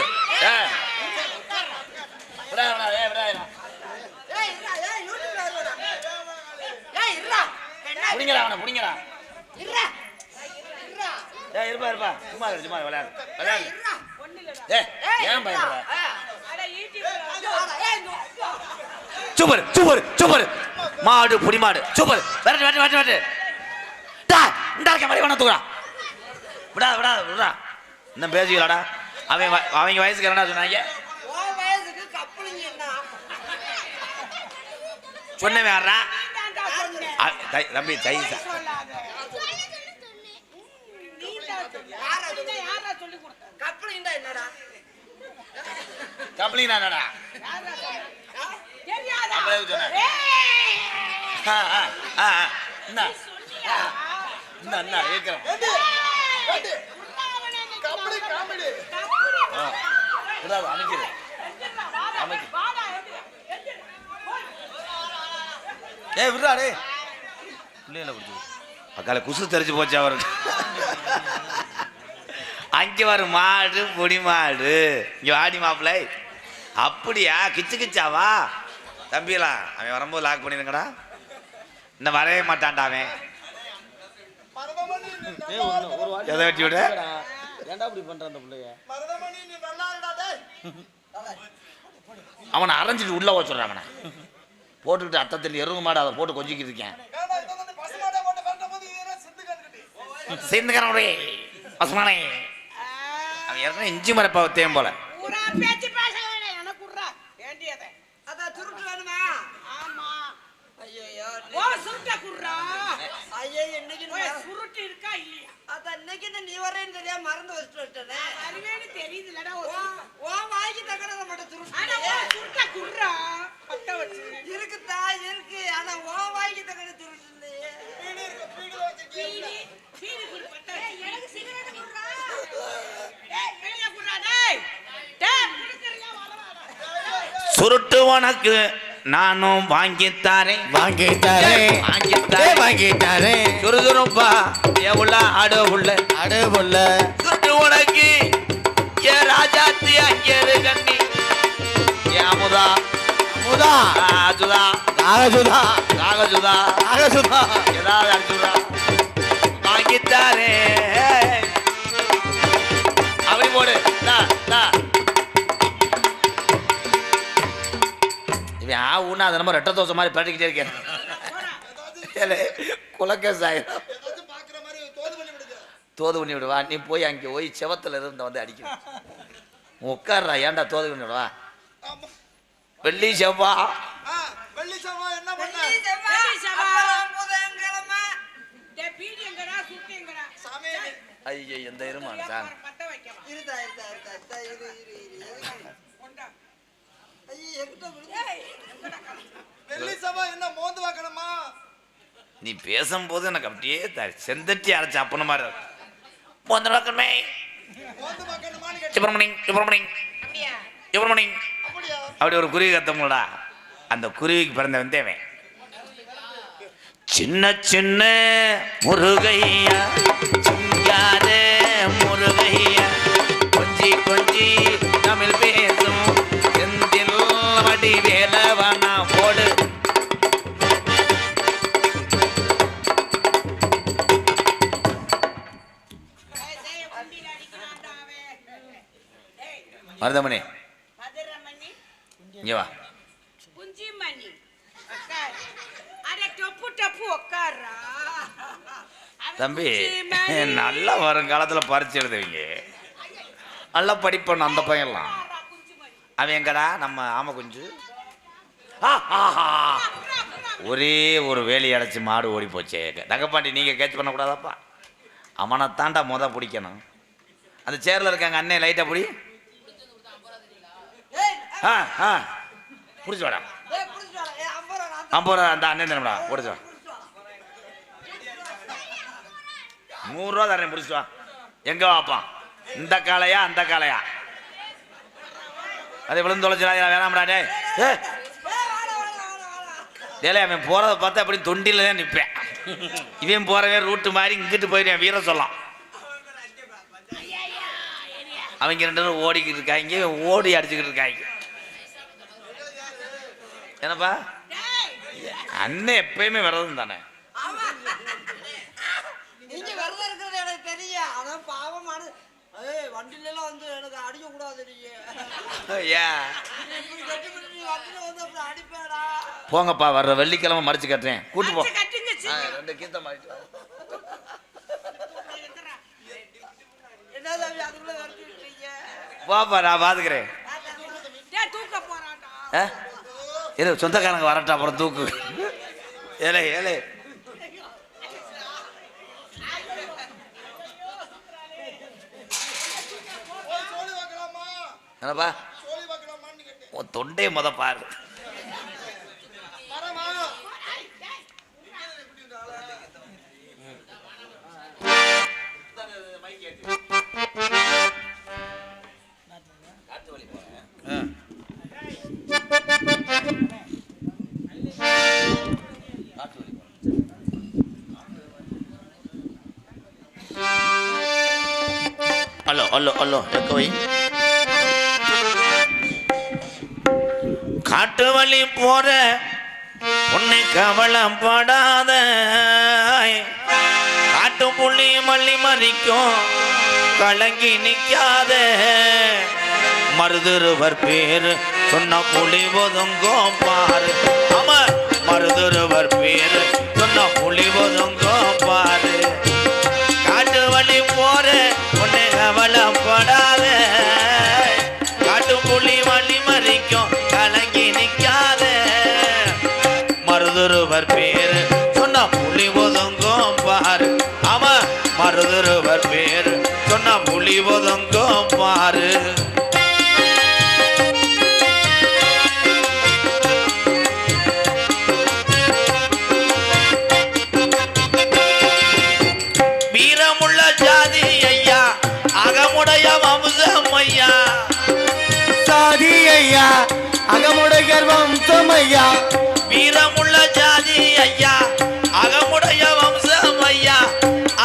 புடிங்கடா இருப்பா சும்மா விளையாடு ஏன் பயப்படுற அட, ஈட்டி சூப்பர் மாடு புடி மாடு சூப்பர் விரட்டு இந்த மாதிரி வேணா தூக்குறா விடா இன்னும் பேசிக்கலாடா அவங்க வயசுக்கு என்னடா சொன்னாங்க உன் வயசுக்கு கப்பலிங்க என்ன? சொன்னவன் யாரா தான்டா சொன்னேன். தம்பி தைசா சொல்லாத. நீதான் சொன்ன. யாரா சொல்லி கொடுத்தா? கப்பலிங்கடா என்னடா? கம்பளினா என்னடா யாரா சொன்னா? தெரியாதா? அப்ப எதுக்கு சொன்ன? ஏய்! என்ன இருக்கிறேன் உன்னாவனே இன்னைக்கு கபடி காமெடி விடாது அமைக்கிறது வாடா, எந்திரு. விடுறா டே பிள்ளைகளை பிடிச்சி அக்கால குசு தெரிஞ்சு போச்சு அவருக்கு அங்கே வரும் மாடு பொடி மாடு இங்கே வாடி மாப்பிள்ளை அப்படியா கிச்சாவா தம்பியெல்லாம் அவன் வரும்போது லாக் பண்ணிருங்கடா இன்னும் வரவே மாட்டான்டா அவன் மருதமணி நீ ஒரு நல்லா வாட்டி எதை வெட்டி விட ஏன்டா இப்படி பண்ற அந்த பிள்ளைய மருதமணி நீ நல்லா இருடா டேய். அவனை அரைஞ்சிட்டு உள்ள வச்சுடுறான் அவனை போட்டுக்கிட்டு அத்தத்தில் எருவு மாடு அதை போட்டு கொஞ்சிக்கிட்டு இருக்கேன் ஏன்டா இதை வந்து பசுமாடை போட்டு கட்டும்போது இதெல்லாம் சிந்து கண்டுக்கிட்டு சேர்ந்துக்கிறானே பசுமானே அவன் ஏற்கனவே இஞ்சி மரப்பா தேம் போல ஊரா பேச்சு பேச வேணாம். எனக்கு விட்றா. வேண்டியதை. அதான் சுருட்டு வேணுமா? ஆமா. ஐயையோ, ஓ, சுருட்டை குடுறா. ஐயோ, இன்னைக்கு ஓய், சுருட்டு இருக்கா இல்லையா? அதான் இன்னைக்கு நீ வரேன்னு தெரியாம மறந்து வச்சுட்டு வச்சிட்டேனே. அறிவேன்னு தெரியுதுல்லடா ஒரு சுருட்டை. உன் வாய்க்கு தக்கறத மட்டும் ஆனா சுருட்டு ஓ, சுருட்டை குடுறா. பத்த வச்சு. இருக்குதா இருக்கு ஆனா உன் வாய்க்கு தக்கறது சுருட்டு இல்லையே. பீடி, பீடி குடு, பத்த வச்சு. எனக்கு சிகரெட் குடுறா. டேய், வெளிய குடுறா, டேய். டேய், குடுக்கறியா, வரவாடா. சுருட்டு உனக்கு நானும் வாங்கித்தாரேன் வாங்கிட்டாரே சுறுசுறுப்பா எவ்வளோ ஆடு உள்ள அடு புள்ள சுருட்டு உனக்கு ஏ ராஜாத்தி அங்கேரு கண்ணி ஏ அமுதா முதா அஜுதா நாகசுதா ராகஜுதா நாகசுதா ஏதாவது அடிச்சுடா வாங்கித்தாரே அப்படி போடு இவன் ஊனா அதை நம்ம ரெட்ட தோசை மாதிரி பரட்டிக்கிட்டே இருக்கேன் குலக்கேஸ் ஆயிடும் ஏதாச்சும் பாக்குற மாதிரி தோது பண்ணி விடுங்க தோது பண்ணி விடுவா நீ போய் அங்கே போய் செவத்துல இருந்த வந்து அடிக்கணும் உட்கார்றா ஏன்டா தோது பண்ணி விடுவா ஆமா வெள்ளி செவ்வா வெள்ளி செவ்வாய் என்ன பண்ண வெள்ளி செவ்வாய், வெள்ளி செவ்வாய். அப்புறம் புதன்கிழமை. டேய், பீடி எங்கடா, சுருட்டு எங்கடா? சாமி ஐயோ எந்த இருமான் சாமி பத்த வைக்கவா. இருடா, இரு. கொண்டா. ஐயோ, என்கிட்ட விழுந்து. வெள்ளி செவ்வாய் என்ன மோந்து வைக்கணுமா நீ பேசும்போது எனக்கு அப்படியே செந்தட்டி அரைச்ச அப்பன மாதிரி இருக்கு. போந்த பக்கமே மோந்து வைக்கணுமான்னு கேட்டு சுப்பிரமணியம் அப்படியா? அப்படியா அப்படி ஒரு குருவி கத்தமுடா அந்த குருவிக்கு பிறந்த வந்தேவன் சின்ன சின்ன முருகையா சிங்கார முருகையா கொஞ்சி கொஞ்சி தமிழ் பேசும் செந்தில் வடி வேலவனா போடு டேய், வண்டியில அடிக்கிறான்டா அவன். டேய், மருதமணி மதுரமணி, இங்க வா குஞ்சிமணி, உட்கார். அட, டொப்பு டப்பு உட்கார்றா. அவன் தம்பி குஞ்சிமணி. நல்ல வருங்காலத்துல பறிச்சு எழுதுவீங்க நல்லா படிப்பணும் அந்த பையன்லாம். அவன் எங்கடா நம்ம ஆமை குஞ்சு? ஒரே ஒரு வேலி அடைச்சி மாடு ஓடி போச்சே. தங்கப்பாண்டி நீங்கள் கேட்ச் பண்ணக்கூடாதாப்பா? அவனை தாண்டா பிடிக்கணும். அந்த சேரில் இருக்காங்க அண்ணே, லைட்டாக பிடி. பிடிச்சி வாடா. 50 ரூபா அந்த அண்ணன் தானடா, பிடிச்சி வா. 100 ரூபா தரேன், பிடிச்சி வா. எங்கே வாப்பான்? இந்த காளையா அந்த காளையா? அது விழுந்து தொலைச்சிடா, வேணாம்டா. டே டேலே, அவன் போகிறத பார்த்தா அப்படி தொண்டியில் தான் நிற்பேன். இவன் போகிறவே ரூட்டு மாதிரி இங்கிட்டு போயிடுவேன். வீர சொல்லலாம். அவங்க 2 பேரும் ஓடிக்கிட்டு இருக்காங்க, ஓடி அடிச்சுக்கிட்டு இருக்காங்க. என்னப்பா அண்ணன் எப்பயுமே விரதம் தானே? நீங்க விரதம் இருக்கிறது எனக்கு தெரியும். அதான் பாவமான வண்டில எல்லாம் வந்து எனக்கு அடிக்க கூடாது. போங்கப்பா, வர்ற வெள்ளிக்கிழமை மறைச்சு கட்டுறேன், கூட்டு போ. 2 கீர்த்தம் போப்பா, நான் பாத்துக்கிறேன். சொந்தக்காரங்க வரட்டா, அப்புறம் தூக்கு. ஏலே ஏலே என்னப்பா உன் தொண்டே பாரு. ஹலோ ஹலோ ஹலோ எக்க வை. காட்டு வழி போற உன்னை கவலைப்படாத, காட்டு புள்ளி மல்லி மறிக்கும் கலங்கி நிக்காத, மருதுருவர் பேரு சொன்ன புலி ஒதுங்கோ பாரு. ஆமா, மருதுருவர் பேரு சொன்ன புலி ஒதுங்கோ பாரு. காட்டு வழி போற உன்னை கவலைப்படாத, காட்டு புலி மல்லி மறிக்கும் கலங்கி நிக்காத, மருதுருவர் பேரு சொன்ன புலி ஒதுங்கோ பாரு. ஆமா, மருதுருவர் பேரு சொன்ன புலி ஒதுங்கோ பாரு. வீரமுள்ள ஜாதி ஐயா, அகமுடைய வம்சம் ஐயா. சாதி ஐயா, அகமுடைய வம்சம் ஐயா. வீரமுள்ள ஜாதி ஐயா, அகமுடைய வம்சம் ஐயா.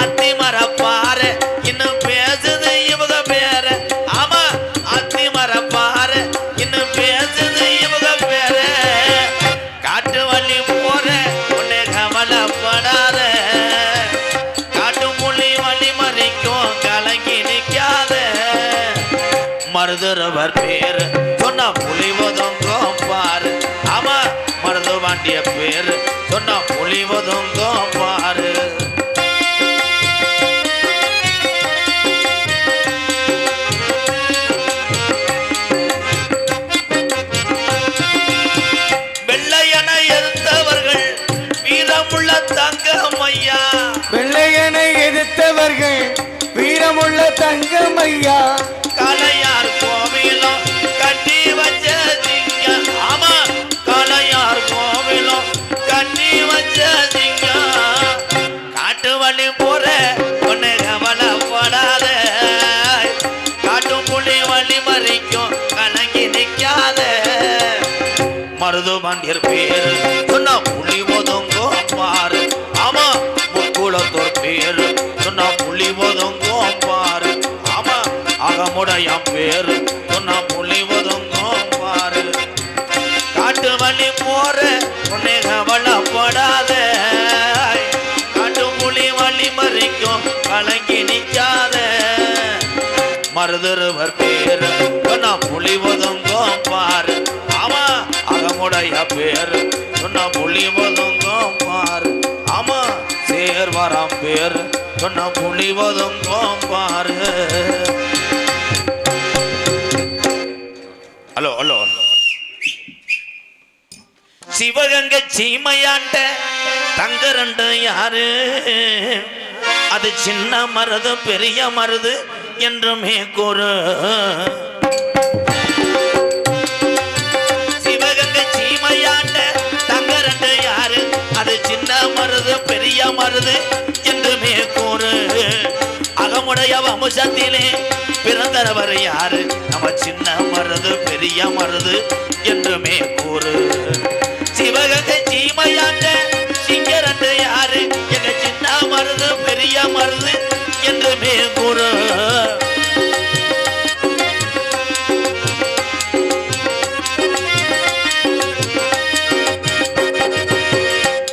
அத்தி மரப்பாரு இன்னும் பேசுது இவங்க பேரு. ஆமா, அத்தி மரப்பாரு இன்னும் பேசுது இவங்க பேரு. காட்டு வள்ளி போற உன்னை கவலைப்படாத, காட்டு புள்ளி வள்ளி மறிக்கும் கலங்கி நிக்காத, மருதுருவர் பேரு சொன்ன புலி ஒதுங்கோ பாரு. ஆமா, மருது வாண்டிய பேரு சொன்ன புலி ஒதுங்கோ பாரு. வெள்ளையனை எதிர்த்தவர்கள் வீரமுள்ள தங்கம் ஐயா. வெள்ளையனை எதிர்த்தவர்கள் வீரமுள்ள தங்கம் ஐயா. காளையார் கோவிலும் கட்டி வச்ச சிங்கம். ஆமா, காளையார் கோவிலும் கட்டி வச்ச சிங்கம். காட்டு வழி போற ஒன்னு கவலைப்படாத, காட்டும் புலி வழி மறிக்கும் கலங்கி நிக்காத, மருது பாண்டியர் பேரு சொன்ன புலி ஒதுங்கோ பாரு. ஆமா, முக்குளத்தோர் பேரு சொன்ன புலி ஒதுங்கோ பாரு. ஆமா, அகமுடைய பேரு சொன்ன புலி ஒதுங்கோ பாரு. காட்டு வழி போற உன்னை கவலைப்படாத, காட்டு புலி வழி மறிக்கும் கலங்கி நிக்காத, மருதுருவர் பேரு சொன்ன புலி ஒதுங்கோ பாரு. ஆமா, அகமுடைய பேரு சொன்ன புலி ஒதுங்கோ பாரு. ஆமா, சேர்வரம் பேரு சொன்ன புலி ஒதுங்கோ பாரு. Hello hello. சிவகங்கை சீமையாண்ட தங்கரண்டு யாரு? அது சின்ன மருது பெரிய மருது என்றுமே கூறு. சிவகங்கை சீமையாண்ட தங்கரண்டு யாரு? அது சின்ன மருது பெரிய மருது என்றுமே கூறு. அகமுடைய வம்சத்திலே பிறந்தவர் யாரு? நம்ம சின்ன மருது பெரிய மருது என்றுமே கூறு. சிவகங்கை சீமையாண்ட சிங்கரண்டு யாரு? எங்க சின்ன மருது பெரிய மருது என்றுமே கூறு.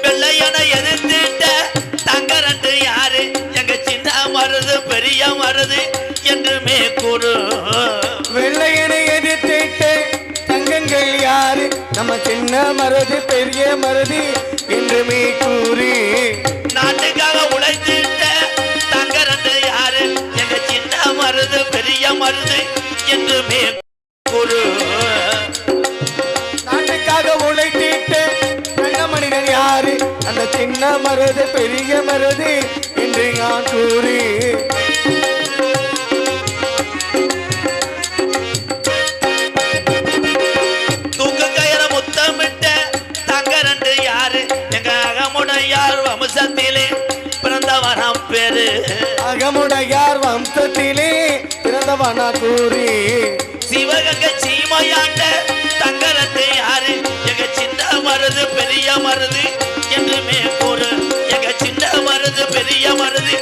வெள்ளையனை எதிர்த்திட்ட தங்கரண்டு யாரு? எங்க சின்ன மருது பெரிய மருது என்றுமே கூறு. வெள்ளையனை எதிர்த்திட்டு தங்கங்கள் யாரு? நம்ம சின்ன மருது பெரிய மருது என்றுமே கூறி. நாட்டுக்காக உழைத்திட்ட தங்கரண்டு யாரு? எங்க சின்ன மருது பெரிய மருது என்றுமே கூறு. நாட்டுக்காக உழைத்திட்டு நல்ல மனிதன் யாரு? அந்த சின்ன மருது பெரிய மருது என்று நான் கூறி. தூக்கு கயிற முத்தமிட்ட தங்கரண்டு யாரு? எங்க அகமுடையார் வம்சத்திலே பிறந்தவனாம் பேரு. அகமுடையார் வம்சத்திலே பிறந்தவனா கூறி. சிவகங்கை சீமையாண்ட தங்கரண்டு யாரு? எங்க சின்ன மருது பெரிய மருது என்றுமே கூறு. எங்க சின்ன மருது பெரிய மருது